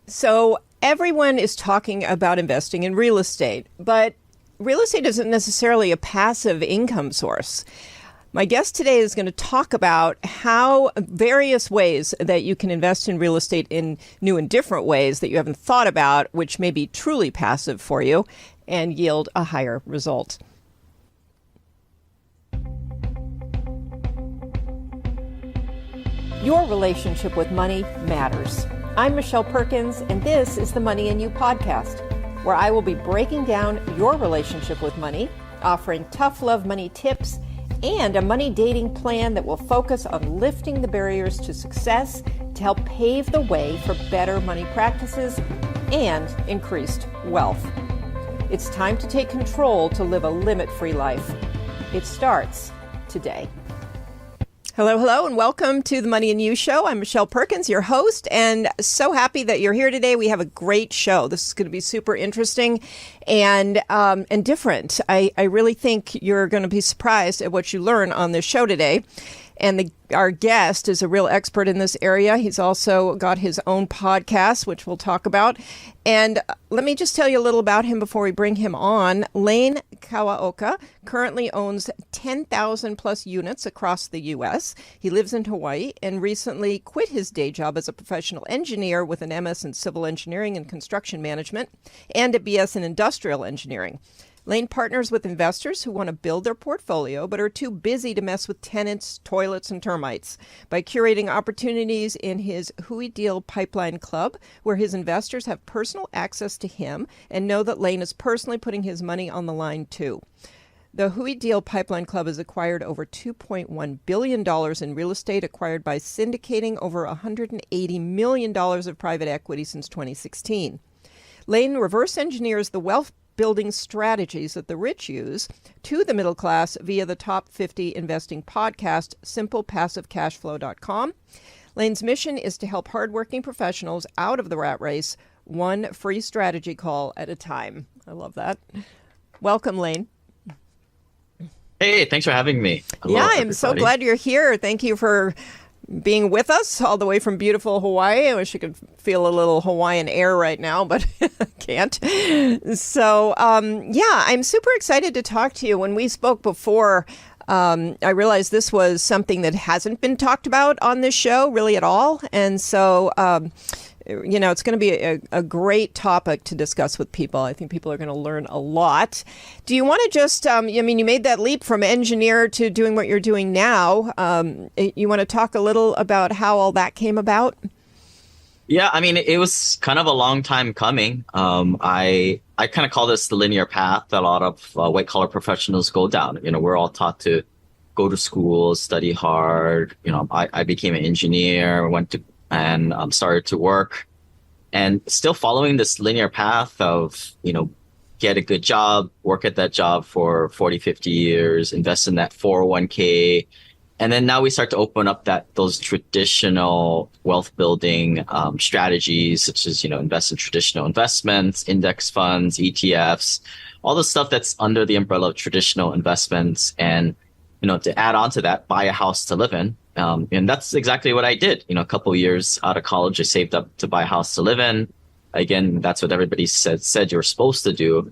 So everyone is talking about investing in real estate, but real estate isn't necessarily a passive income source. My guest today is going to talk about how various ways that you can invest in real estate in new and different ways that you haven't thought about, which may be truly passive for you and yield a higher result. Your relationship with money matters. I'm Michelle Perkins, and this is the Money and You podcast, where I will be breaking down your relationship with money, offering tough love money tips, and a money dating plan that will focus on lifting the barriers to success to help pave the way for better money practices and increased wealth. It's time to take control to live a limit-free life. It starts today. Hello, and welcome to the Money and You Show. I'm Michelle Perkins, your host, and so happy that you're here today. We have a great show. This is going to be super interesting and different. I really think you're going to be surprised at what you learn on this show today. And our guest is a real expert in this area. He's also got his own podcast, which we'll talk about. And let me just tell you a little about him before we bring him on. Lane Kawaoka currently owns 10,000 plus units across the U.S. He lives in Hawaii and recently quit his day job as a professional engineer with an MS in civil engineering and construction management and a BS in industrial engineering. Lane partners with investors who want to build their portfolio but are too busy to mess with tenants, toilets, and termites by curating opportunities in his Hui Deal Pipeline Club, where his investors have personal access to him and know that Lane is personally putting his money on the line too. The Hui Deal Pipeline Club has acquired over $2.1 billion in real estate, acquired by syndicating over $180 million of private equity since 2016. Lane reverse engineers the wealth building strategies that the rich use to the middle class via the top 50 investing podcast, simplepassivecashflow.com. Lane's mission is to help hardworking professionals out of the rat race, one free strategy call at a time. I love that. Welcome, Lane. Hey, thanks for having me. Hello, I'm everybody. so glad you're here. Thank you for being with us all the way from beautiful Hawaii. I wish you could feel a little Hawaiian air right now, but can't. So, I'm super excited to talk to you. When we spoke before, I realized this was something that hasn't been talked about on this show really at all. And so, it's going to be a great topic to discuss with people. I think people are going to learn a lot. Do you want to just, you made that leap from engineer to doing what you're doing now. You want to talk a little about how all that came about? Yeah, it was kind of a long time coming. I kind of call this the linear path that a lot of white collar professionals go down. We're all taught to go to school, study hard. I became an engineer, started to work, and still following this linear path of, get a good job, work at that job for 40, 50 years, invest in that 401k. And then now we start to open up those traditional wealth building strategies, such as, invest in traditional investments, index funds, ETFs, all the stuff that's under the umbrella of traditional investments. And, to add on to that, buy a house to live in. And that's exactly what I did. A couple of years out of college, I saved up to buy a house to live in. Again, that's what everybody said you were supposed to do.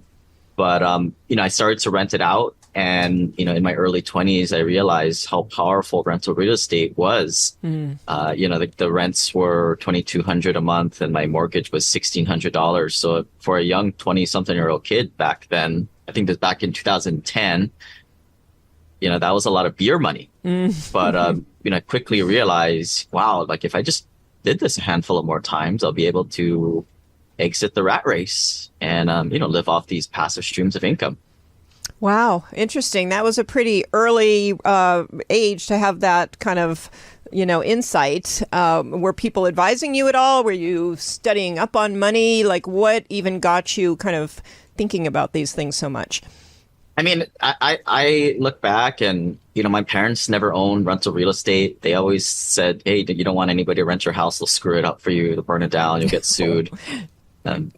But, I started to rent it out. And, in my early 20s, I realized how powerful rental real estate was. The rents were $2,200 a month and my mortgage was $1,600. So for a young 20-something-year-old kid back then, I think that back in 2010, that was a lot of beer money. But, I quickly realized, wow, if I just did this a handful of more times, I'll be able to exit the rat race and, live off these passive streams of income. Wow. Interesting. That was a pretty early age to have that kind of, insight. Were people advising you at all? Were you studying up on money? What even got you kind of thinking about these things so much? I look back and, my parents never owned rental real estate. They always said, hey, you don't want anybody to rent your house. They'll screw it up for you. They'll burn it down. You'll get sued. And,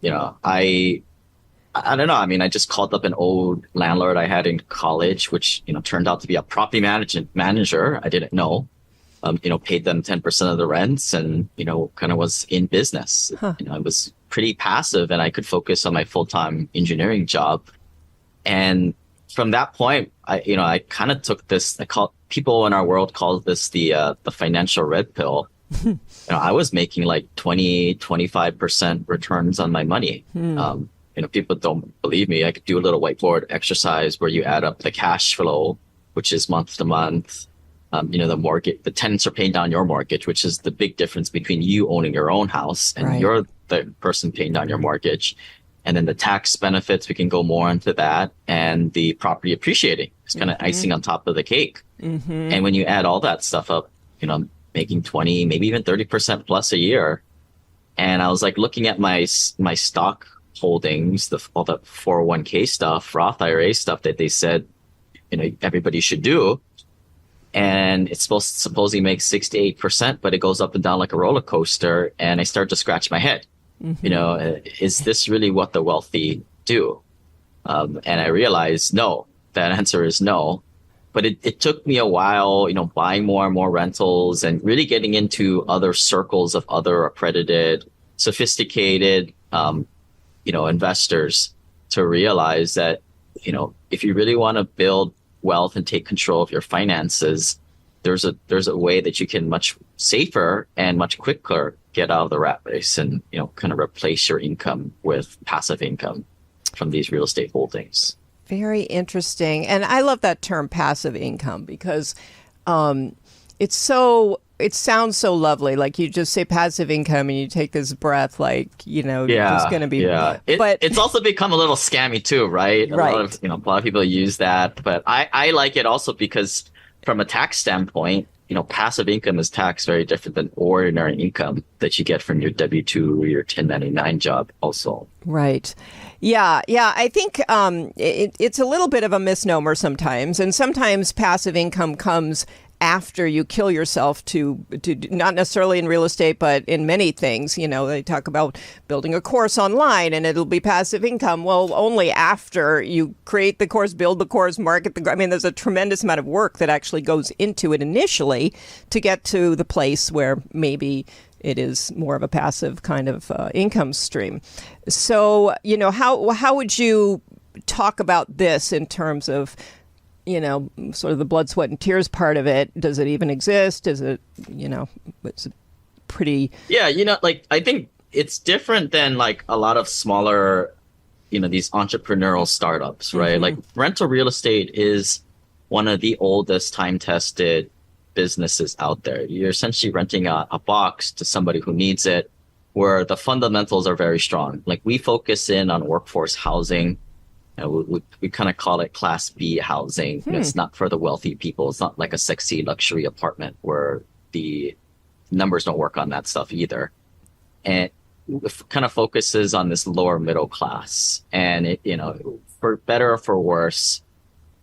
I don't know. I just called up an old landlord I had in college, which, turned out to be a property manager. I didn't know. paid them 10% of the rents and, kind of was in business. Huh. I was pretty passive and I could focus on my full-time engineering job. And from that point, I kind of took this, people in our world call this the financial red pill. I was making like 25% returns on my money. People don't believe me. I could do a little whiteboard exercise where you add up the cash flow, which is month to month. The mortgage, the tenants are paying down your mortgage, which is the big difference between you owning your own house and Right. you're the person paying down your mortgage. And then the tax benefits, we can go more into that. And the property appreciating is kind of icing on top of the cake. And when you add all that stuff up, making 20, maybe even 30% plus a year. And I was like looking at my stock holdings, all the 401k stuff, Roth IRA stuff that they said, everybody should do. And it's supposedly makes 6 to 8%, but it goes up and down like a roller coaster. And I start to scratch my head. Is this really what the wealthy do? And I realized no, that answer is no. But it took me a while, buying more and more rentals and really getting into other circles of other accredited, sophisticated, investors to realize that, if you really want to build wealth and take control of your finances, there's a way that you can much safer and much quicker get out of the rat race and, kind of replace your income with passive income from these real estate holdings. Very interesting. And I love that term passive income because it sounds so lovely. Like you just say passive income and you take this breath like, it's going to be. Yeah. But it's also become a little scammy too, right? A lot of people use that. But I like it also because from a tax standpoint, passive income is taxed very different than ordinary income that you get from your W-2 or your 1099 job also. Right. Yeah. I think it's a little bit of a misnomer sometimes. And sometimes passive income comes after you kill yourself to not necessarily in real estate, but in many things. They talk about building a course online and it'll be passive income. Well, only after you create the course, build the course, market there's a tremendous amount of work that actually goes into it initially to get to the place where maybe it is more of a passive kind of income stream. So, how would you talk about this in terms of sort of the blood, sweat, and tears part of it? Does it even exist? Is it, it's pretty... Yeah, I think it's different than like a lot of smaller, these entrepreneurial startups, right? Like rental real estate is one of the oldest time-tested businesses out there. You're essentially renting a box to somebody who needs it, where the fundamentals are very strong. Like we focus in on workforce housing. We kind of call it Class B housing. It's not for the wealthy people. It's not like a sexy luxury apartment where the numbers don't work on that stuff either. And it kind of focuses on this lower middle class. And it, for better or for worse,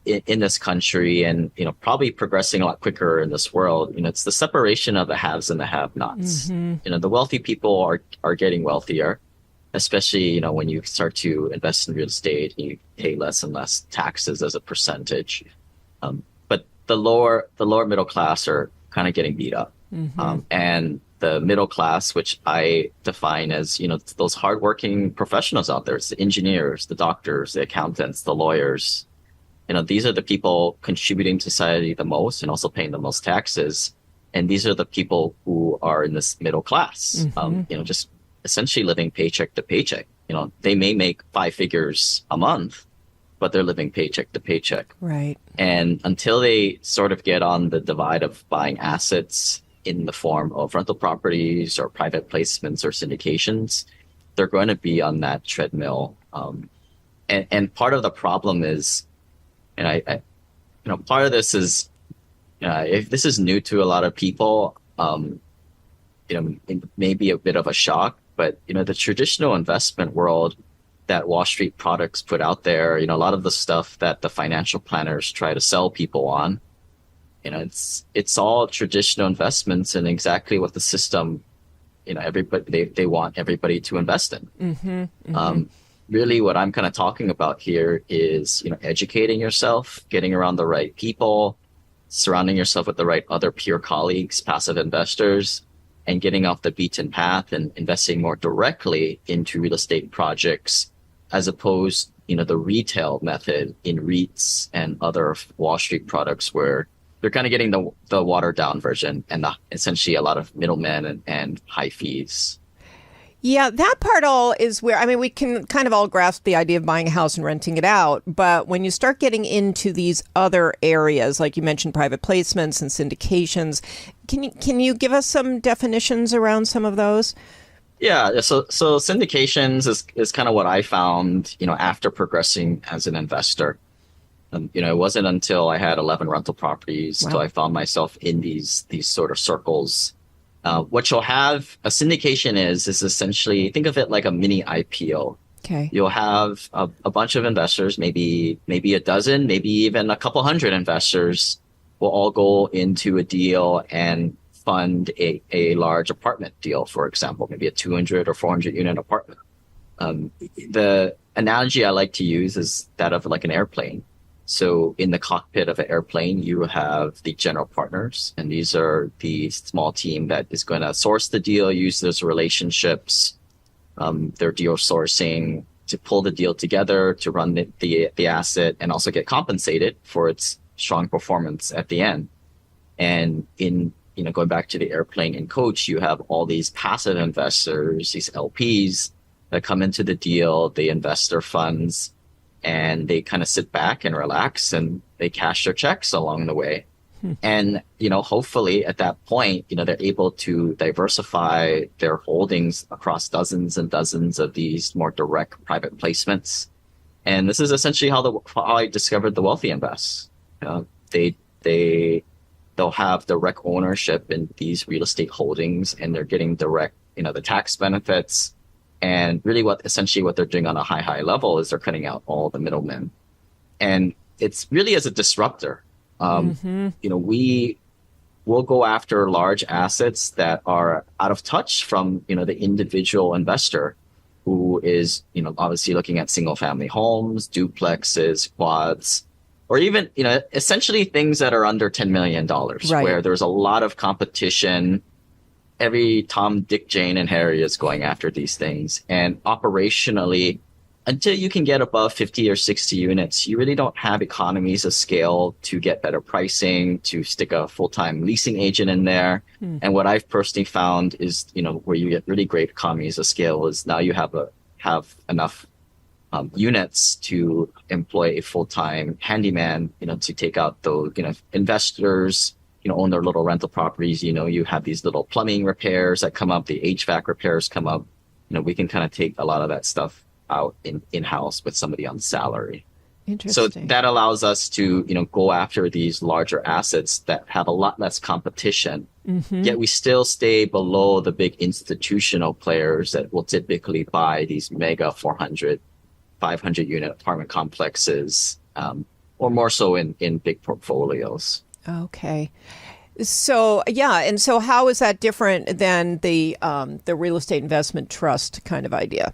in this country, and probably progressing a lot quicker in this world, it's the separation of the haves and the have-nots. The wealthy people are getting wealthier. Especially, when you start to invest in real estate, you pay less and less taxes as a percentage. But the lower middle class are kind of getting beat up. And the middle class, which I define as, those hardworking professionals out there, it's the engineers, the doctors, the accountants, the lawyers. These are the people contributing to society the most and also paying the most taxes. And these are the people who are in this middle class, just essentially living paycheck to paycheck. They may make 5 figures a month, but they're living paycheck to paycheck. Right. And until they sort of get on the divide of buying assets in the form of rental properties or private placements or syndications, they're going to be on that treadmill. And part of the problem is, part of this is, if this is new to a lot of people, it may be a bit of a shock. But, the traditional investment world that Wall Street products put out there, a lot of the stuff that the financial planners try to sell people on, it's all traditional investments and exactly what the system, everybody, they want everybody to invest in. Really what I'm kind of talking about here is, educating yourself, getting around the right people, surrounding yourself with the right other peer colleagues, passive investors, and getting off the beaten path and investing more directly into real estate projects as opposed, the retail method in REITs and other Wall Street products where they're kind of getting the watered down version and essentially a lot of middlemen and high fees. Yeah, that part all is where, I mean, we can kind of all grasp the idea of buying a house and renting it out. But when you start getting into these other areas, like you mentioned, private placements and syndications, can you give us some definitions around some of those? Yeah, so syndications is kind of what I found, after progressing as an investor. It wasn't until I had 11 rental properties till I found myself in these sort of circles. What you'll have, a syndication is essentially, think of it like a mini IPO. Okay. You'll have a bunch of investors, maybe a dozen, maybe even a couple hundred investors will all go into a deal and fund a large apartment deal, for example, maybe a 200 or 400 unit apartment. The analogy I like to use is that of like an airplane. So in the cockpit of an airplane, you have the general partners, and these are the small team that is going to source the deal, use those relationships, their deal sourcing to pull the deal together, to run the asset, and also get compensated for its strong performance at the end. And in going back to the airplane and coach, you have all these passive investors, these LPs that come into the deal, they invest their funds, and they kind of sit back and relax and they cash their checks along the way. And, hopefully at that point, they're able to diversify their holdings across dozens and dozens of these more direct private placements. And this is essentially how I discovered the wealthy invest. They'll have direct ownership in these real estate holdings, and they're getting direct, the tax benefits. And really what they're doing on a high level is they're cutting out all the middlemen. And it's really as a disruptor. We will go after large assets that are out of touch from, the individual investor who is, obviously looking at single family homes, duplexes, quads, or even, essentially things that are under $10 million, right, where there's a lot of competition. Every Tom, Dick, Jane, and Harry is going after these things. And operationally, until you can get above 50 or 60 units, you really don't have economies of scale to get better pricing, to stick a full-time leasing agent in there. And what I've personally found is, where you get really great economies of scale is now you have enough units to employ a full-time handyman, to take out those, investors, own their little rental properties. You have these little plumbing repairs that come up, the HVAC repairs come up. We can kind of take a lot of that stuff out in-house with somebody on salary. Interesting. So that allows us to, go after these larger assets that have a lot less competition. Yet we still stay below the big institutional players that will typically buy these mega 400, 500 unit apartment complexes, or more so in big portfolios. Okay. So, yeah. And so how is that different than the real estate investment trust kind of idea?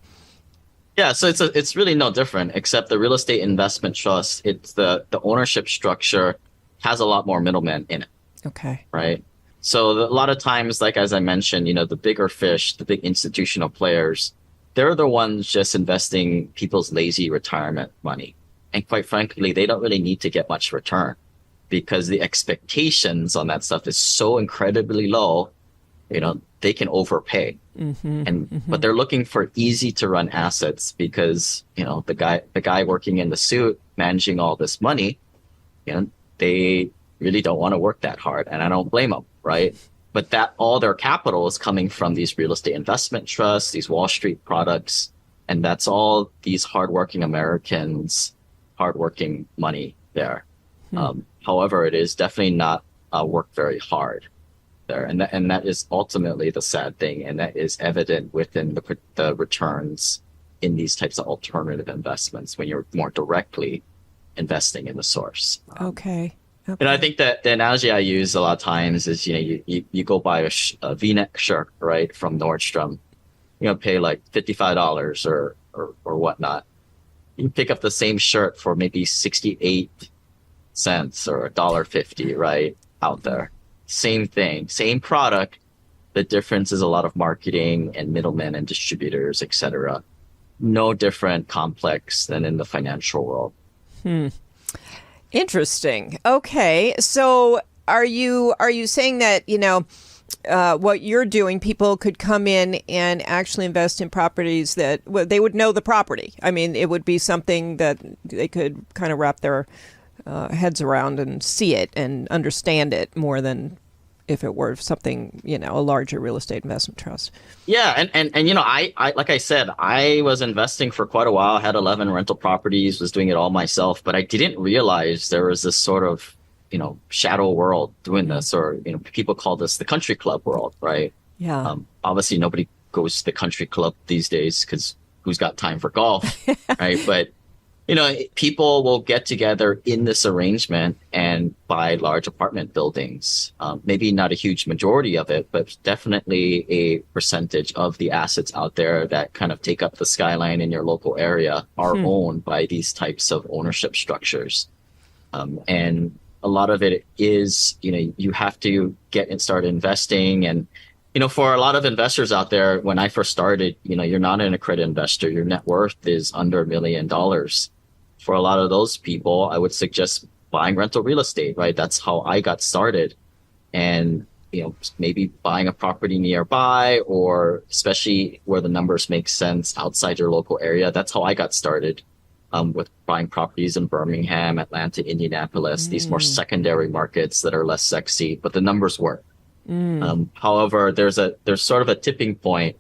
Yeah, so it's really no different, except the real estate investment trust, it's the ownership structure has a lot more middlemen in it. Okay. Right. So a lot of times, like as I mentioned, the bigger fish, the big institutional players, they're the ones just investing people's lazy retirement money. And quite frankly, they don't really need to get much return because the expectations on that stuff is so incredibly low, they can overpay. But they're looking for easy to run assets because, the guy working in the suit managing all this money, they really don't want to work that hard. And I don't blame them. Right. But that all their capital is coming from these real estate investment trusts, these Wall Street products. And that's all these hardworking Americans, hardworking money there. However, it is definitely not work very hard there. And that is ultimately the sad thing. And that is evident within the returns in these types of alternative investments when you're more directly investing in the source. Okay. And I think that the analogy I use a lot of times is, you go buy a V-neck shirt, right, from Nordstrom, pay like $55 or whatnot. You pick up the same shirt for maybe $68, cents or $1.50, right? Out there. Same thing, same product. The difference is a lot of marketing and middlemen and distributors, etc. No different complex than in the financial world. Interesting. Okay. So are you saying that, what you're doing, people could come in and actually invest in properties that they would know the property? I mean, it would be something that they could kind of wrap their heads around and see it and understand it more than if it were something, a larger real estate investment trust. Yeah, and I like I said, I was investing for quite a while. I had 11 rental properties, was doing it all myself, but I didn't realize there was this sort of, shadow world doing this, or people call this the country club world, right? Yeah. Obviously, nobody goes to the country club these days because who's got time for golf, right? But people will get together in this arrangement and buy large apartment buildings. Maybe not a huge majority of it, but definitely a percentage of the assets out there that kind of take up the skyline in your local area are owned by these types of ownership structures. And a lot of it is, you have to get and start investing. And for a lot of investors out there, when I first started, you're not an accredited investor. Your net worth is under $1 million. For a lot of those people, I would suggest buying rental real estate, right? That's how I got started. And, maybe buying a property nearby, or especially where the numbers make sense outside your local area. That's how I got started with buying properties in Birmingham, Atlanta, Indianapolis, these more secondary markets that are less sexy, but the numbers work. However, there's sort of a tipping point.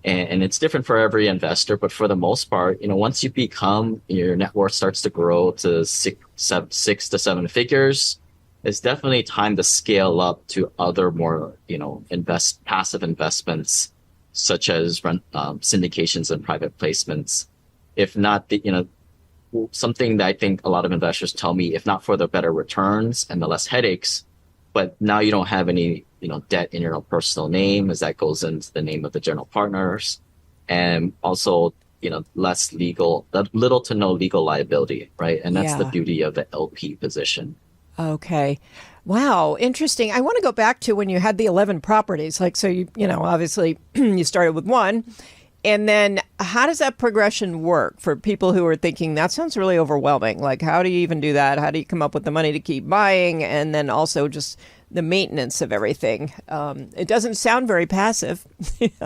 And it's different for every investor, but for the most part, once you become, your net worth starts to grow to six to seven figures, it's definitely time to scale up to other more, passive investments, such as syndications and private placements. If not, something that I think a lot of investors tell me, if not for the better returns and the less headaches, but now you don't have any debt in your personal name, as that goes into the name of the general partners, and also less little to no legal liability, right? And that's the beauty of the LP position. Okay. Wow, interesting. I want to go back to when you had the 11 properties. Like, so obviously you started with one, and then how does that progression work for people who are thinking that sounds really overwhelming? Like, how do you even do that? How do you come up with the money to keep buying, and then also just the maintenance of everything? It doesn't sound very passive.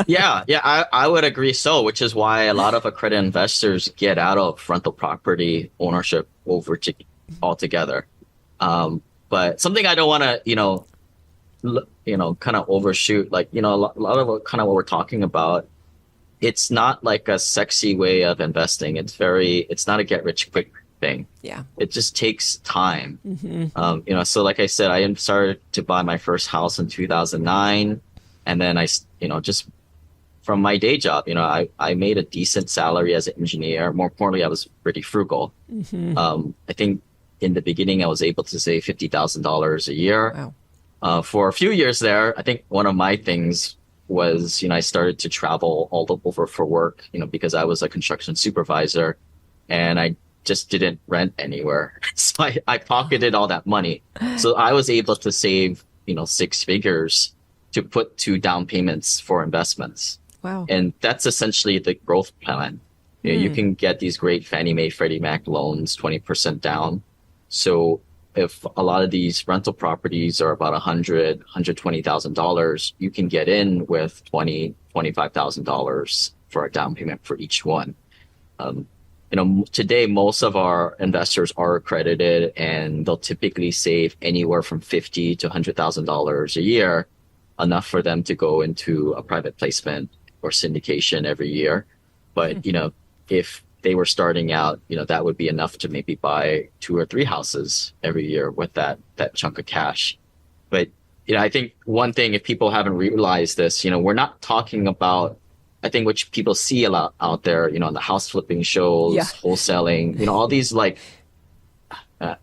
Yeah, I would agree so, which is why a lot of accredited investors get out of rental property ownership altogether. But something I don't want to, kind of overshoot, like, a lot of what we're talking about, it's not like a sexy way of investing. It's not a get rich quick thing. Yeah. It just takes time. So like I said, I started to buy my first house in 2009. And then I, just from my day job, I made a decent salary as an engineer. More importantly, I was pretty frugal. I think in the beginning, I was able to save $50,000 a year. Wow. For a few years there, I think one of my things was, I started to travel all over for work, because I was a construction supervisor and I just didn't rent anywhere. So I pocketed all that money. So I was able to save, 6 figures to put to down payments for investments. Wow. And that's essentially the growth plan. You can get these great Fannie Mae, Freddie Mac loans, 20% down. So if a lot of these rental properties are about $100,000, $120,000, you can get in with $20,000, $25,000 for a down payment for each one. Today, most of our investors are accredited, and they'll typically save anywhere from $50,000 to $100,000 a year, enough for them to go into a private placement or syndication every year. But, if they were starting out, that would be enough to maybe buy 2 or 3 houses every year with that chunk of cash. But, I think one thing, if people haven't realized this, we're not talking about, I think, which people see a lot out there, on the house flipping shows, wholesaling, all these I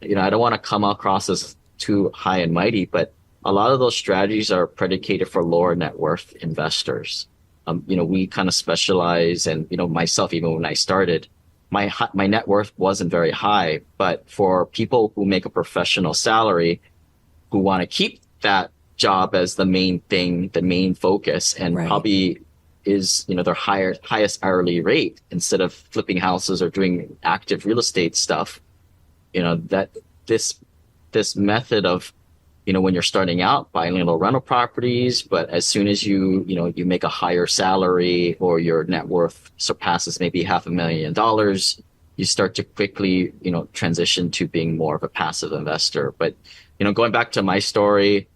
don't want to come across as too high and mighty, but a lot of those strategies are predicated for lower net worth investors. We kind of specialize, and, myself, even when I started, my net worth wasn't very high. But for people who make a professional salary, who want to keep that job as the main thing, the main focus, and Right. probably is, their highest hourly rate instead of flipping houses or doing active real estate stuff, that this method of, when you're starting out, buying little rental properties, but as soon as you make a higher salary or your net worth surpasses maybe $500,000, you start to quickly, transition to being more of a passive investor. But, going back to my story,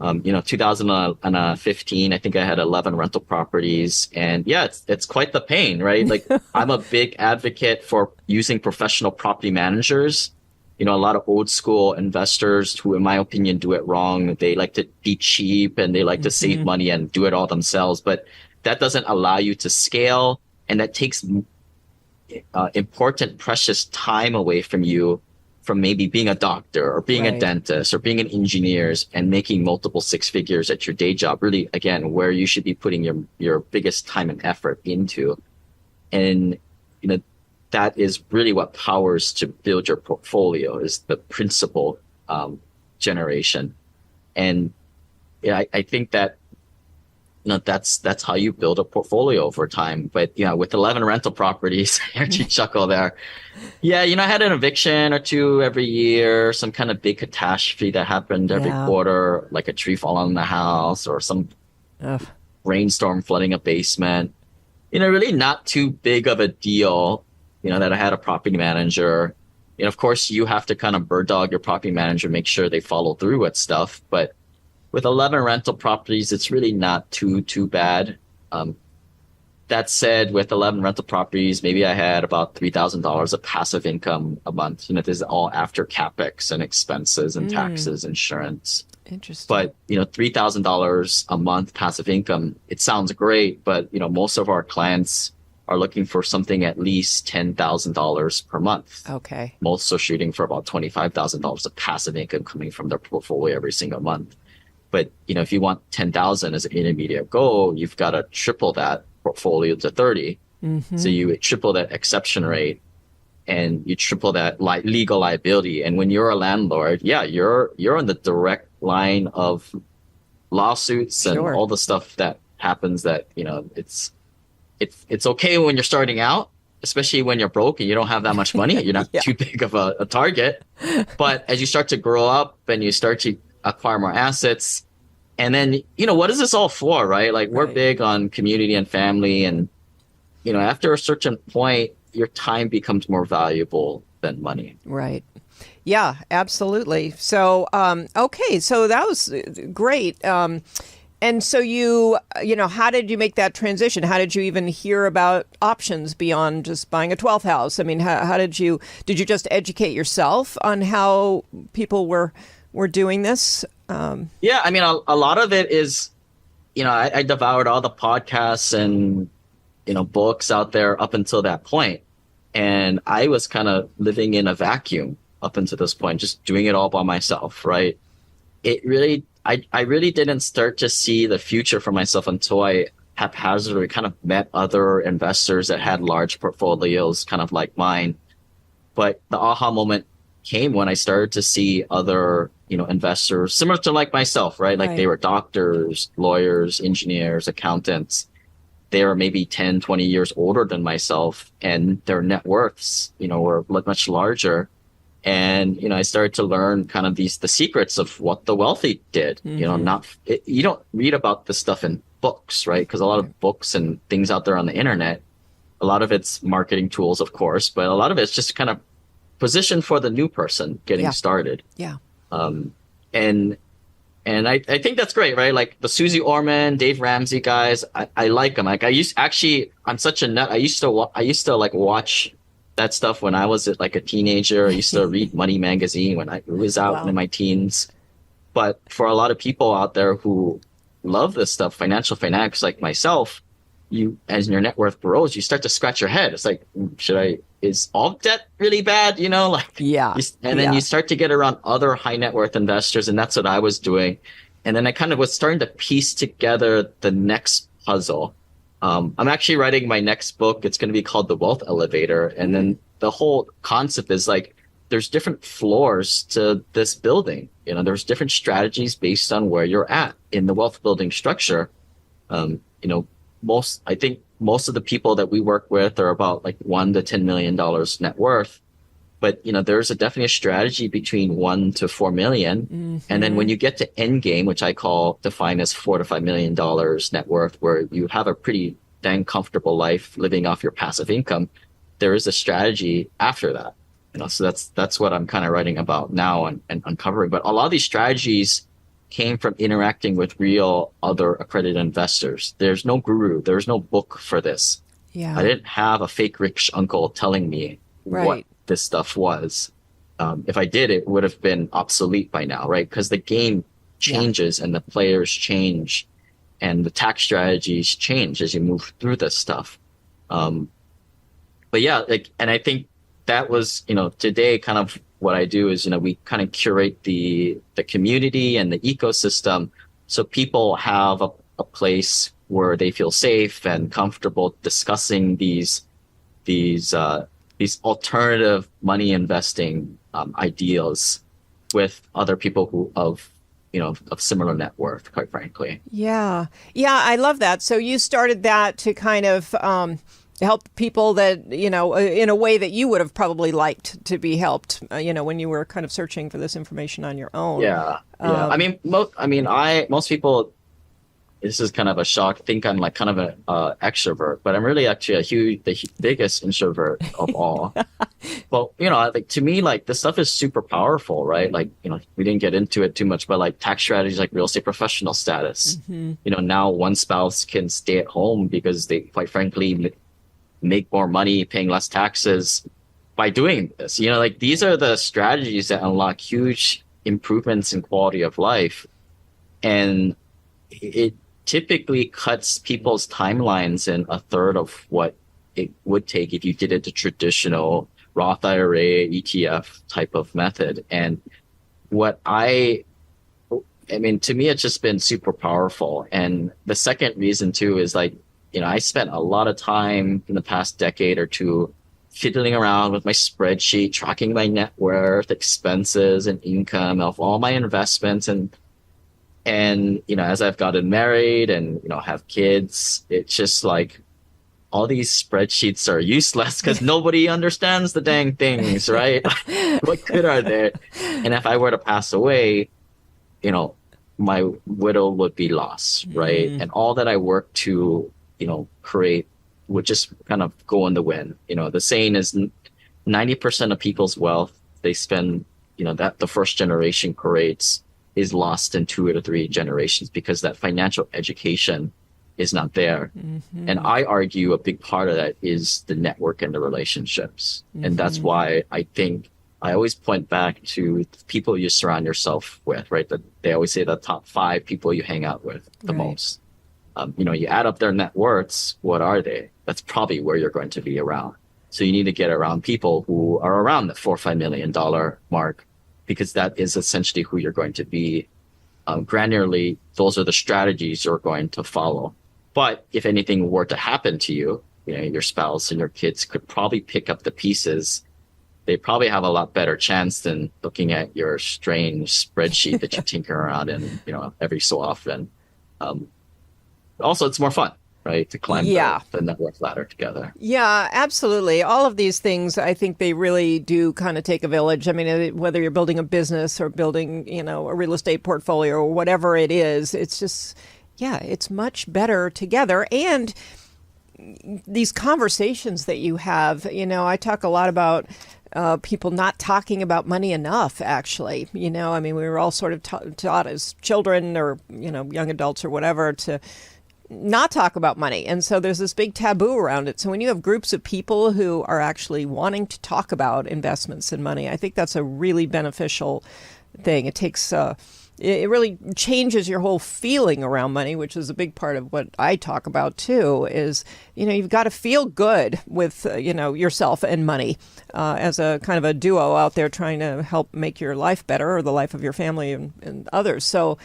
2015, I think I had 11 rental properties, and yeah, it's quite the pain, right? Like I'm a big advocate for using professional property managers. A lot of old school investors who, in my opinion, do it wrong. They like to be cheap and they like to save money and do it all themselves, but that doesn't allow you to scale, and that takes important, precious time away from you from maybe being a doctor or being a dentist or being an engineer and making multiple six figures at your day job. Really, again, where you should be putting your biggest time and effort into. And, that is really what powers to build your portfolio, is the principal generation. And yeah, I think that, that's how you build a portfolio over time. But with 11 rental properties, you chuckle there. Yeah, I had an eviction or two every year, some kind of big catastrophe that happened every quarter, like a tree falling on the house or some rainstorm flooding a basement. Really not too big of a deal, that I had a property manager. Of course, you have to kind of bird dog your property manager, make sure they follow through with stuff. But with 11 rental properties, it's really not too bad. That said, with 11 rental properties, maybe I had about $3,000 of passive income a month. This is all after CapEx and expenses and taxes, insurance. Interesting. But, $3,000 a month passive income, it sounds great, but, most of our clients are looking for something at least $10,000 per month. Okay. Most are shooting for about $25,000 of passive income coming from their portfolio every single month. But, if you want 10,000 as an intermediate goal, you've got to triple that portfolio to 30. So you triple that exception rate and you triple that legal liability. And when you're a landlord, you're on the direct line of lawsuits and all the stuff that happens that, it's okay when you're starting out, especially when you're broke and you don't have that much money. You're not too big of a target. But as you start to grow up and you start to acquire more assets, and then, what is this all for, right? Like we're big on community and family. And, after a certain point, your time becomes more valuable than money. Right. Yeah, absolutely. So, okay. So that was great. And so how did you make that transition? How did you even hear about options beyond just buying a 12th house? I mean, how did you just educate yourself on how people were doing this? Yeah, I mean, a lot of it is, I devoured all the podcasts and, books out there up until that point. And I was kind of living in a vacuum up until this point, just doing it all by myself, right? I really didn't start to see the future for myself until I haphazardly kind of met other investors that had large portfolios, kind of like mine. But the aha moment came when I started to see other, investors similar to like myself, right? Like they were doctors, lawyers, engineers, accountants. They were maybe 10, 20 years older than myself, and their net worths, were much larger. And, I started to learn kind of the secrets of what the wealthy did. You don't read about this stuff in books, right? Because a lot of books and things out there on the internet, a lot of it's marketing tools, of course, but a lot of it's just kind of positioned for the new person getting started. Yeah. And I think that's great, right? Like the Susie Orman, Dave Ramsey guys, I like them. Like I'm such a nut. I used to like watch that stuff when I was like a teenager. I used to read Money Magazine when I was out in my teens. But for a lot of people out there who love this stuff, financial fanatics like myself, as your net worth grows, you start to scratch your head. It's like, is all debt really bad? Then you start to get around other high net worth investors. And that's what I was doing. And then I kind of was starting to piece together the next puzzle I'm actually writing my next book. It's going to be called The Wealth Elevator. And then the whole concept is like, there's different floors to this building. There's different strategies based on where you're at in the wealth building structure. I think most of the people that we work with are about like $1 to $10 million net worth. But, there's definitely a strategy between 1 to 4 million. Mm-hmm. And then when you get to end game, which I define as $4 to $5 million net worth, where you have a pretty dang comfortable life living off your passive income, there is a strategy after that. So that's what I'm kind of writing about now and uncovering. But a lot of these strategies came from interacting with real other accredited investors. There's no guru. There's no book for this. Yeah. I didn't have a fake rich uncle telling me what this stuff was. If I did, it would have been obsolete by now, right? Because the game changes and the players change and the tax strategies change as you move through this stuff. But yeah, and I think that was, today kind of what I do is, we kind of curate the community and the ecosystem so people have a place where they feel safe and comfortable discussing these alternative money investing ideals with other people who of similar net worth, quite frankly. Yeah, I love that. So you started that to kind of help people that, in a way that you would have probably liked to be helped, when you were kind of searching for this information on your own. Yeah. Most people, this is kind of a shock, think I'm like kind of an extrovert, but I'm really actually the biggest introvert of all. Well, to me, like this stuff is super powerful, right? Like, we didn't get into it too much, but like tax strategies, like real estate professional status, now one spouse can stay at home because they quite frankly make more money paying less taxes by doing this. These are the strategies that unlock huge improvements in quality of life. And it typically cuts people's timelines in a third of what it would take if you did it the traditional Roth IRA, ETF type of method. And to me, it's just been super powerful. And the second reason too is like, I spent a lot of time in the past decade or two fiddling around with my spreadsheet, tracking my net worth, expenses, and income of all my investments. And as I've gotten married and, have kids, it's just like all these spreadsheets are useless because nobody understands the dang things, right? What good are they? And if I were to pass away, my widow would be lost, right? And all that I worked to create would just kind of go in the wind. The saying is 90% of people's wealth they spend, that the first generation creates is lost in 2 to 3 generations because that financial education is not there. And I argue a big part of that is the network and the relationships. And that's why I think I always point back to the people you surround yourself with, right? That they always say the top 5 people you hang out with the most. You add up their net worths, what are they? That's probably where you're going to be around. So you need to get around people who are around the $4 or $5 million mark, because that is essentially who you're going to be. Granularly, those are the strategies you're going to follow. But if anything were to happen to you, your spouse and your kids could probably pick up the pieces. They probably have a lot better chance than looking at your strange spreadsheet that you tinker around in, every so often. Also, it's more fun, right? To climb the net worth ladder together. Yeah, absolutely. All of these things, I think they really do kind of take a village. I mean, whether you're building a business or building, a real estate portfolio or whatever it is, it's just, it's much better together. And these conversations that you have, I talk a lot about people not talking about money enough, actually. We were all sort of taught as children or, young adults or whatever to not talk about money. And so there's this big taboo around it. So when you have groups of people who are actually wanting to talk about investments and money, I think that's a really beneficial thing. It takes, it really changes your whole feeling around money, which is a big part of what I talk about too, is, you've got to feel good with, yourself and money as a kind of a duo out there trying to help make your life better or the life of your family and others. So,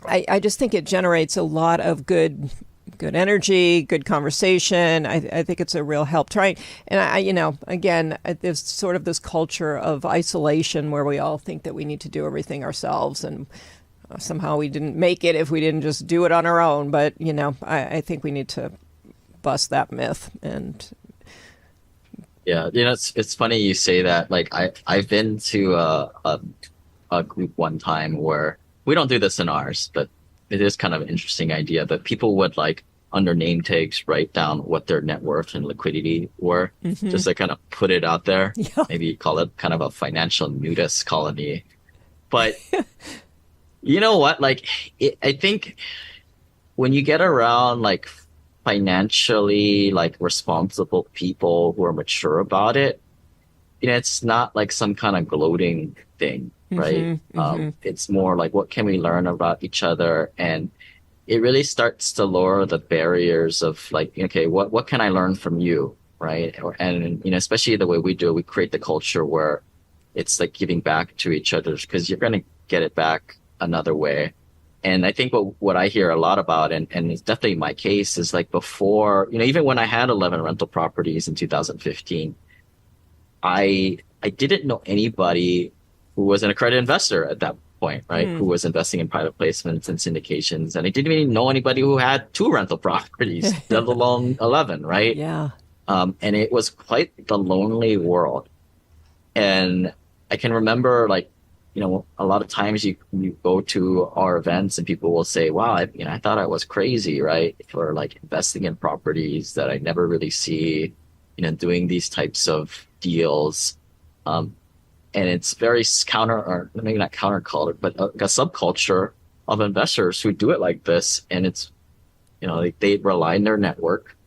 I just think it generates a lot of good Good energy, good conversation. I think it's a real help. Trying, and again, there's sort of this culture of isolation where we all think that we need to do everything ourselves, and somehow we didn't make it if we didn't just do it on our own. But I think we need to bust that myth. And Yeah, it's funny you say that. Like I've been to a group one time where we don't do this in ours, but it is kind of an interesting idea. But people would like under name tags write down what their net worth and liquidity were, just to kind of put it out there. Yeah. Maybe call it kind of a financial nudist colony. But you know what? Like I think when you get around like financially like responsible people who are mature about it, it's not like some kind of gloating thing, right? It's more like, what can we learn about each other? And it really starts to lower the barriers of like, okay, what can I learn from you, right? And especially the way we do it, we create the culture where it's like giving back to each other, because you're going to get it back another way. And I think what I hear a lot about, and it's definitely my case, is like before, even when I had 11 rental properties in 2015, I didn't know anybody who was an accredited investor at that point, right? Who was investing in private placements and syndications. And I didn't even know anybody who had 2 rental properties, let alone 11, right? Yeah. And it was quite the lonely world. And I can remember like, a lot of times you go to our events and people will say, wow, I thought I was crazy, right? For like investing in properties that I never really see, doing these types of deals. And it's very or maybe not counterculture, but a subculture of investors who do it like this. And it's, they rely on their network,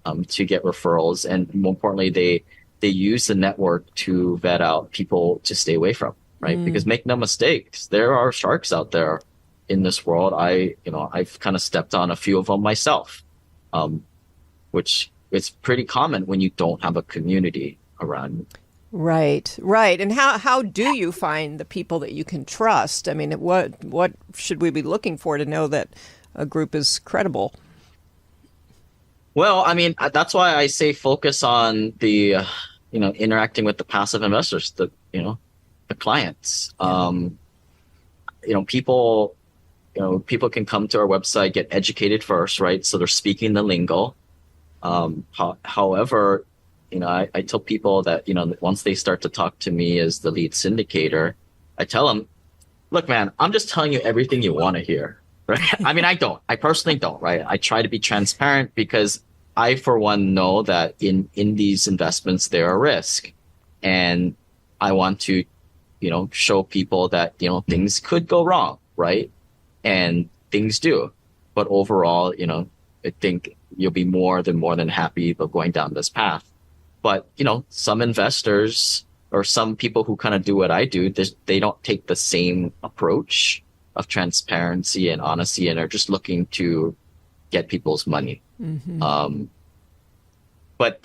to get referrals. And more importantly, they use the network to vet out people to stay away from. Right. Because make no mistakes, there are sharks out there in this world. I've kind of stepped on a few of them myself, which is pretty common when you don't have a community around you. Right. And how do you find the people that you can trust? I mean, what should we be looking for to know that a group is credible? Well, I mean, that's why I say focus on the, interacting with the passive investors, the clients. People can come to our website, get educated first, right? So they're speaking the lingo. However, I tell people that, once they start to talk to me as the lead syndicator, I tell them, look, man, I'm just telling you everything you want to hear, right? I mean, I personally don't, right? I try to be transparent because I, for one, know that in these investments, there are risk, and I want to show people that, things could go wrong, right? And things do. But overall, I think you'll be more than happy about going down this path. But, some investors or some people who kind of do what I do, they don't take the same approach of transparency and honesty, and are just looking to get people's money. But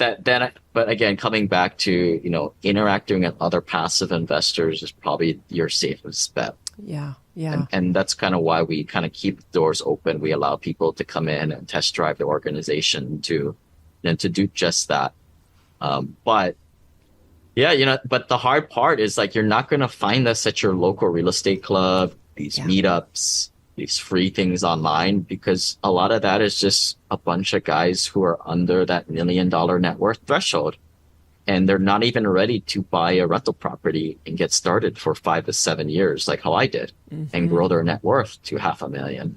again, coming back to, interacting with other passive investors is probably your safest bet. Yeah. And that's kind of why we kind of keep the doors open. We allow people to come in and test drive the organization to do just that. But the hard part is like, you're not going to find this at your local real estate club, these meetups, these free things online, because a lot of that is just a bunch of guys who are under that $1 million net worth threshold, and they're not even ready to buy a rental property and get started for 5 to 7 years, like how I did, and grow their net worth to $500,000.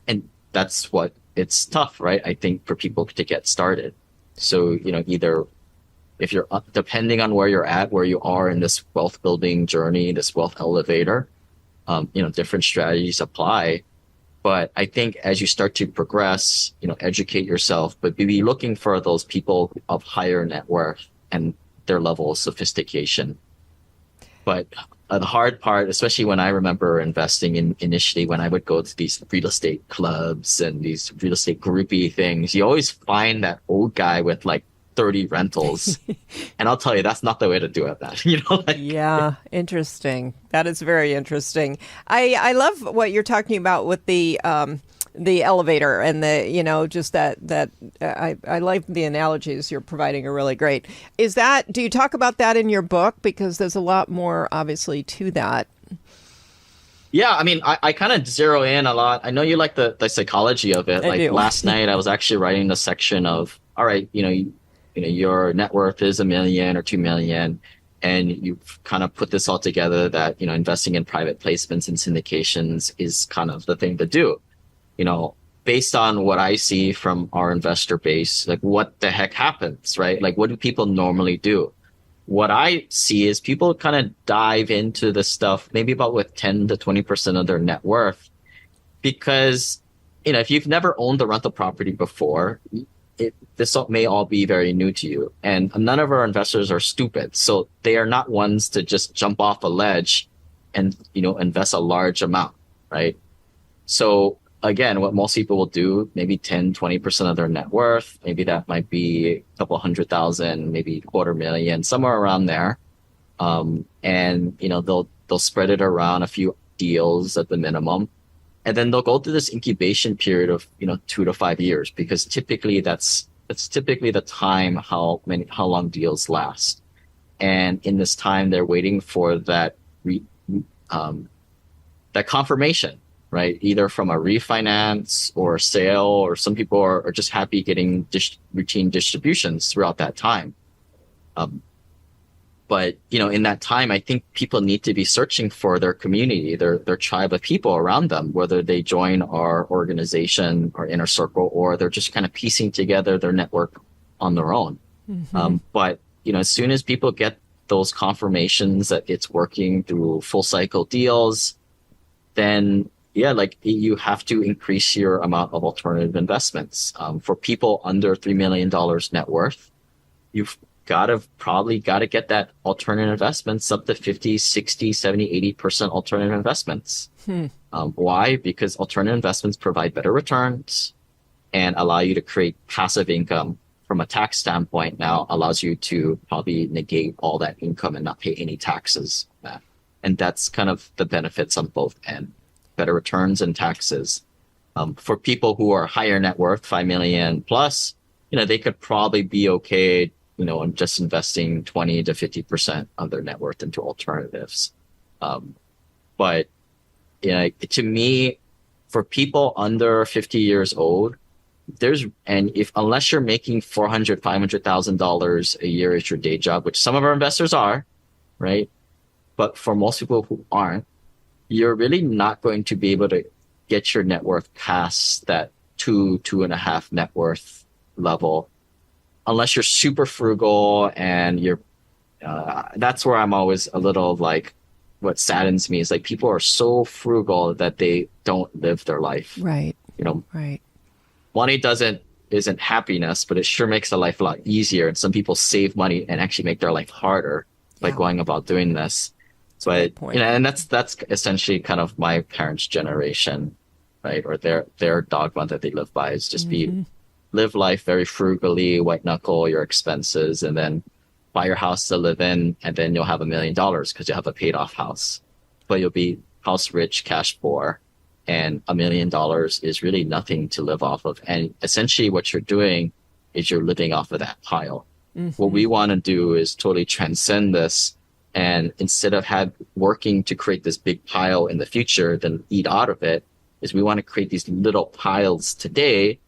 And that's what it's tough, right? I think for people to get started. So, either if you're depending on where you're at, where you are in this wealth building journey, this wealth elevator, different strategies apply. But I think as you start to progress, educate yourself, but be looking for those people of higher net worth and their level of sophistication. But the hard part, especially when I remember investing initially, when I would go to these real estate clubs and these real estate groupie things, you always find that old guy with like 30 rentals. And I'll tell you, that's not the way to do it, man. Yeah, interesting. That is very interesting. I love what you're talking about with the the elevator and just that I like the analogies you're providing are really great. Do you talk about that in your book? Because there's a lot more obviously to that. Yeah, I mean, I kind of zero in a lot. I know you like the psychology of it. I do. Last night, I was actually writing a section of, all right, your net worth is $1 million or 2 million, and you've kind of put this all together that, investing in private placements and syndications is kind of the thing to do. Based on what I see from our investor base, like what the heck happens, right? Like, what do people normally do? What I see is people kind of dive into the stuff, maybe about with 10 to 20% of their net worth, because, if you've never owned a rental property before, this may all be very new to you. And none of our investors are stupid. So they are not ones to just jump off a ledge and, invest a large amount, right? So again, what most people will do, maybe 10, 20% of their net worth, maybe that might be a couple 100,000, maybe 250,000, somewhere around there. And, they'll spread it around a few deals at the minimum. And then they'll go through this incubation period of, 2 to 5 years, because typically that's typically the time how long deals last. And in this time, they're waiting for that confirmation, right? Either from a refinance or a sale, or some people are just happy getting routine distributions throughout that time. But, in that time, I think people need to be searching for their community, their tribe of people around them, whether they join our organization or inner circle, or they're just kind of piecing together their network on their own. Mm-hmm. But, as soon as people get those confirmations that it's working through full cycle deals, then you have to increase your amount of alternative investments. For people under $3 million net worth, you've probably got to get that alternative investments up to 50, 60, 70, 80% alternative investments. Why? Because alternative investments provide better returns and allow you to create passive income. From a tax standpoint, now allows you to probably negate all that income and not pay any taxes. And that's kind of the benefits on both ends. Better returns and taxes. For people who are higher net worth, 5 million plus, they could probably be okay, in just investing 20 to 50% of their net worth into alternatives. But to me, for people under 50 years old, unless you're making $400,000, $500,000 a year as your day job, which some of our investors are, right? But for most people who aren't, you're really not going to be able to get your net worth past that 2.5 net worth level, unless you're super frugal. And that's where I'm always a little like, what saddens me is like people are so frugal that they don't live their life. Right. Right. Money isn't happiness, but it sure makes the life a lot easier. And some people save money and actually make their life harder by going about doing this. But and that's essentially kind of my parents' generation, right? Or their dogma that they live by is just live life very frugally, white knuckle your expenses, and then buy your house to live in, and then you'll have $1 million because you have a paid off house. But you'll be house rich, cash poor, and $1 million is really nothing to live off of. And essentially, what you're doing is you're living off of that pile. What we want to do is totally transcend this. And instead of working to create this big pile in the future, then eat out of it, is we want to create these little piles today,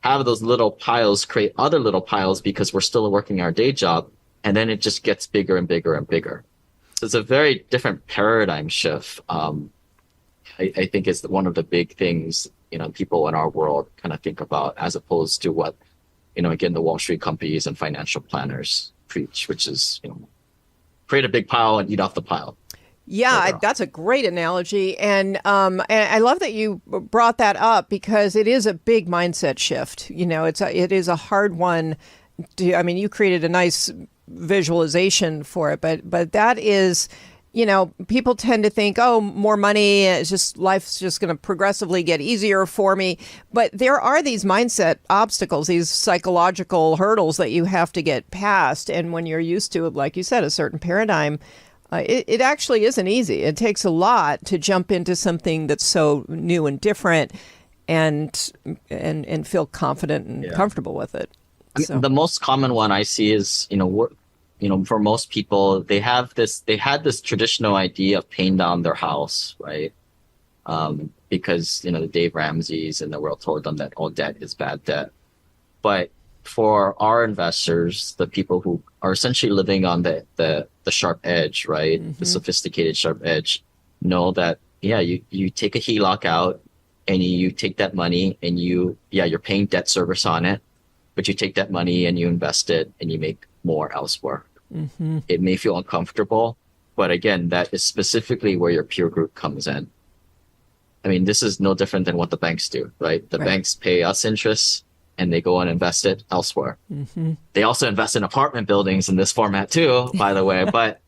have those little piles create other little piles because we're still working our day job. And then it just gets bigger and bigger and bigger. So it's a very different paradigm shift. I think it's one of the big things, people in our world kind of think about, as opposed to what, again, the Wall Street companies and financial planners preach, which is, create a big pile and eat off the pile. Yeah, that's a great analogy. And I love that you brought that up, because it is a big mindset shift. It is a hard one. You created a nice visualization for it, but that is, people tend to think, oh, more money, life's just going to progressively get easier for me. But there are these mindset obstacles, these psychological hurdles that you have to get past. And when you're used to, like you said, a certain paradigm, it actually isn't easy. It takes a lot to jump into something that's so new and different. and feel confident and comfortable with it. I mean, the most common one I see is, for most people, they had this traditional idea of paying down their house, right? Because, the Dave Ramsey's in the world told them that all debt is bad debt. But for our investors, the people who are essentially living on the sharp edge, right? Mm-hmm. The sophisticated sharp edge, know that, you take a HELOC out and you take that money and you're paying debt service on it, but you take that money and you invest it and you make more elsewhere. Mm-hmm. It may feel uncomfortable, but again, that is specifically where your peer group comes in. I mean, this is no different than what the banks do, right? The banks pay us interest and they go and invest it elsewhere. Mm-hmm. They also invest in apartment buildings in this format too, by the way. But,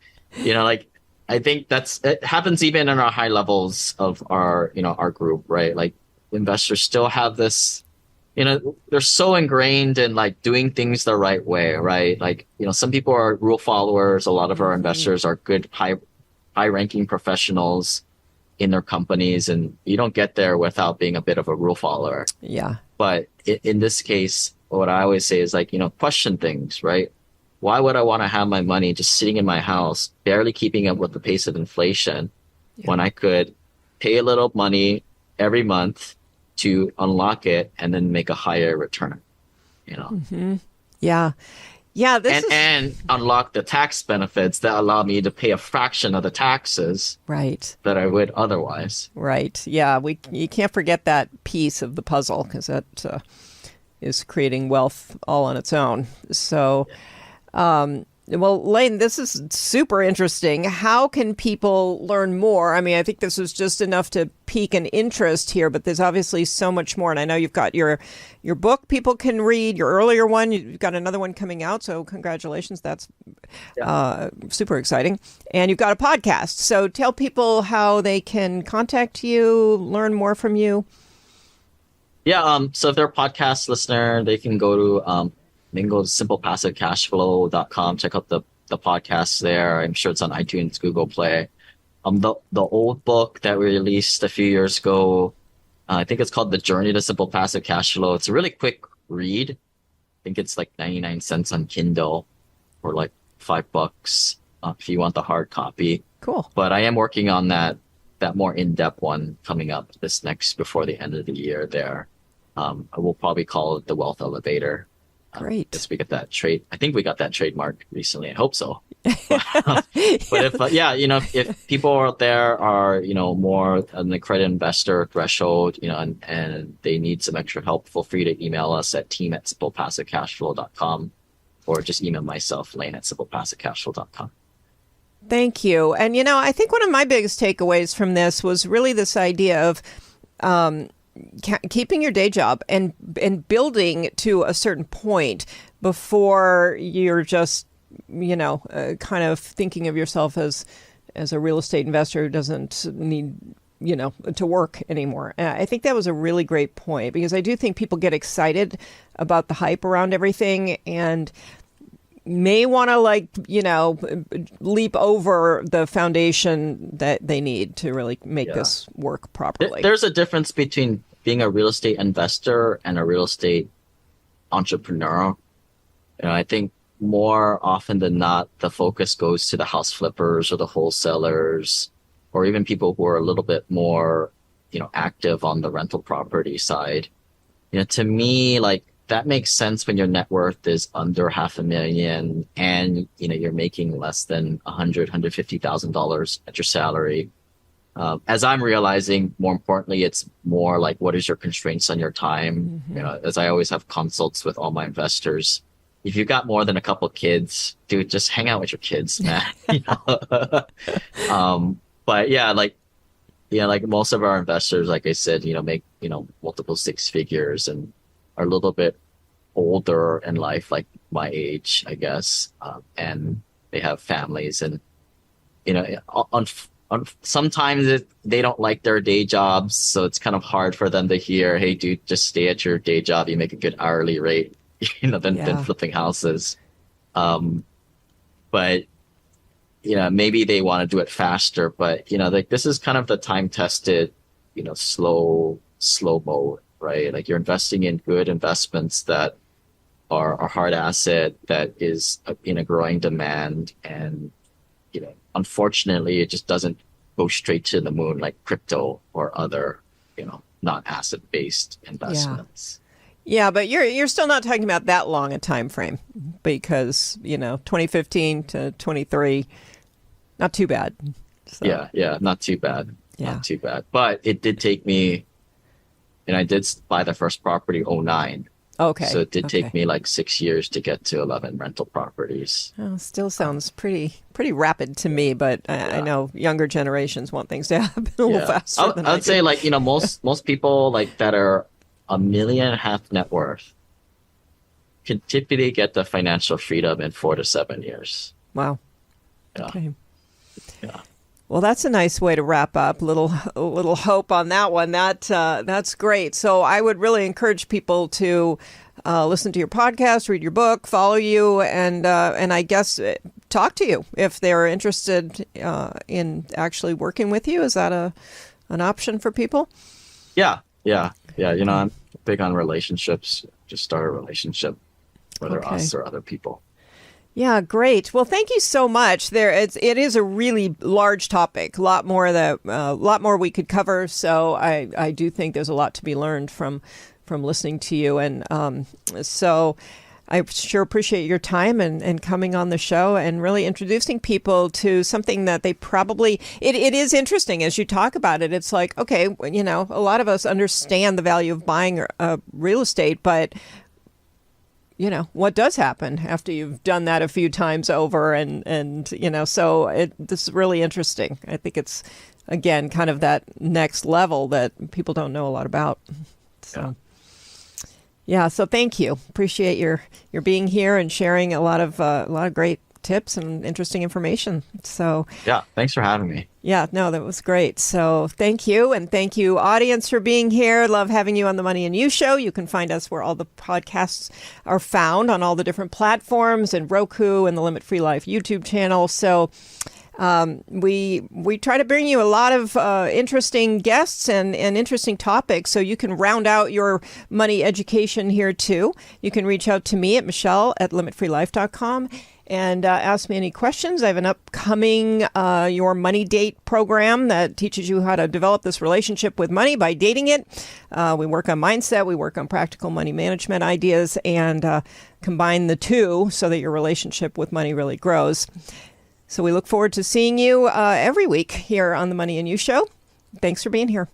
I think it happens even in our high levels of our group, right? Like investors still have this, they're so ingrained in like doing things the right way, right? Like, some people are rule followers. A lot of our investors are good, high ranking professionals in their companies, and you don't get there without being a bit of a rule follower. Yeah. But in this case, what I always say is like, question things, right? Why would I want to have my money just sitting in my house, barely keeping up with the pace of inflation, when I could pay a little money every month to unlock it and then make a higher return, Mm-hmm. Yeah. Yeah. And unlock the tax benefits that allow me to pay a fraction of the taxes that I would otherwise. Right. Yeah. You can't forget that piece of the puzzle, because that is creating wealth all on its own. So, well, Lane, this is super interesting. How can people learn more? I mean, I think this was just enough to pique an interest here, but there's obviously so much more. And I know you've got your book people can read, your earlier one. You've got another one coming out. So congratulations. That's super exciting. And you've got a podcast. So tell people how they can contact you, learn more from you. Yeah. So if they're a podcast listener, they can go to simplepassivecashflow.com. Check out the podcast there. I'm sure it's on iTunes, Google Play. The old book that we released a few years ago, I think it's called The Journey to Simple Passive Cash Flow. It's a really quick read. I think it's like 99 cents on Kindle, or like $5 if you want the hard copy. Cool. But I am working on that more in-depth one coming up before the end of the year there. I will probably call it The Wealth Elevator. Great. Guess we get that I think we got that trademark recently. I hope so. But if people out there are, more on the credit investor threshold, and they need some extra help, feel free to email us at team@simplepassivecashflow.com, or just email myself, lane@simplepassivecashflow.com. Thank you. And, I think one of my biggest takeaways from this was really this idea of, keeping your day job and building to a certain point before you're just, kind of thinking of yourself as a real estate investor who doesn't need, to work anymore. I think that was a really great point, because I do think people get excited about the hype around everything and may want to leap over the foundation that they need to really make this work properly. There's a difference between being a real estate investor and a real estate entrepreneur. I think more often than not, the focus goes to the house flippers or the wholesalers, or even people who are a little bit more, active on the rental property side. To me, that makes sense when your net worth is under $500,000 and, you're making less than $150,000 at your salary. As I'm realizing, more importantly, it's more like, what is your constraints on your time? Mm-hmm. As I always have consults with all my investors, if you've got more than a couple kids, dude, just hang out with your kids, man. But like most of our investors, like I said, make, multiple six figures and are a little bit older in life, like my age, I guess. And they have families, and, sometimes they don't like their day jobs. So it's kind of hard for them to hear, hey, dude, just stay at your day job. You make a good hourly rate, than flipping houses. But, maybe they want to do it faster, but, this is kind of the time tested, slow mode right? Like you're investing in good investments that are a hard asset that is in a growing demand. And, unfortunately, it just doesn't go straight to the moon like crypto or other, not asset based investments. Yeah, but you're still not talking about that long a time frame because, 2015 to 23, not too bad. So, Yeah, not too bad. Yeah. Not too bad. But it did take me, and I did buy the first property 09. Okay. So it did take me like 6 years to get to 11 rental properties. Well, still sounds pretty rapid to me, but I know younger generations want things to happen a little faster than I would say like, most people like that are $1.5 million net worth can typically get the financial freedom in 4 to 7 years. Wow. Yeah. Okay. Yeah. Well, that's a nice way to wrap up. A little hope on that one. That's great. So I would really encourage people to listen to your podcast, read your book, follow you, and I guess talk to you if they're interested in actually working with you. Is that an option for people? Yeah. I'm big on relationships. Just start a relationship, whether us or other people. Yeah, great. Well, thank you so much. It is a really large topic, a lot more we could cover. So I do think there's a lot to be learned from listening to you, and so I sure appreciate your time and coming on the show and really introducing people to something that they probably it is interesting as you talk about it. It's like, okay, a lot of us understand the value of buying real estate, but what does happen after you've done that a few times over and so this is really interesting. I think it's, again, kind of that next level that people don't know a lot about. So, yeah, so thank you. Appreciate your being here and sharing a lot of great tips and interesting information. So yeah, thanks for having me. Yeah, no, that was great. So thank you. And thank you, audience, for being here. Love having you on the Money and You Show. You can find us where all the podcasts are found on all the different platforms and Roku and the Limit Free Life YouTube channel. So we try to bring you a lot of interesting guests and interesting topics so you can round out your money education here too. You can reach out to me at Michelle@limitfreelife.com and ask me any questions. I have an upcoming Your Money Date program that teaches you how to develop this relationship with money by dating it. We work on mindset, we work on practical money management ideas, and combine the two so that your relationship with money really grows. So we look forward to seeing you every week here on the Money and You Show. Thanks for being here.